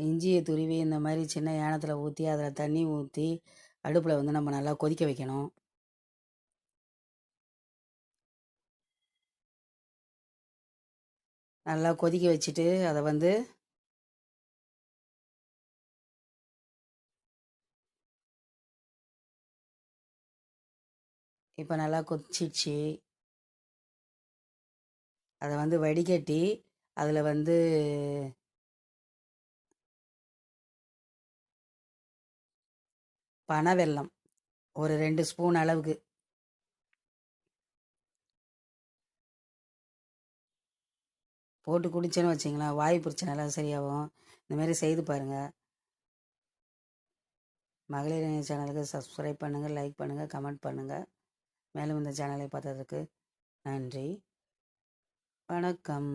இஞ்சியை துருவி இந்த மாதிரி சின்ன ஏனத்தில் ஊற்றி அதில் தண்ணி ஊற்றி அடுப்பில் வந்து நம்ம நல்லா கொதிக்க வைக்கணும். நல்லா கொதிக்க வச்சுட்டு அதை வந்து இப்போ நல்லா கொதிச்சிடுச்சு. அதை வந்து வடிகட்டி அதில் வந்து பனை வெல்லம் ஒரு 2 ஸ்பூன் அளவுக்கு போட்டு குடிச்சேன்னு வச்சிங்களேன், வாயு பிரச்சனைலாம் சரியாகும். இந்தமாரி செய்து பாருங்கள். மகளிர் சேனலுக்கு சப்ஸ்கிரைப் பண்ணுங்கள், லைக் பண்ணுங்கள், கமெண்ட் பண்ணுங்கள். மேலும் இந்த சேனலை பார்த்ததுக்கு நன்றி. வணக்கம்.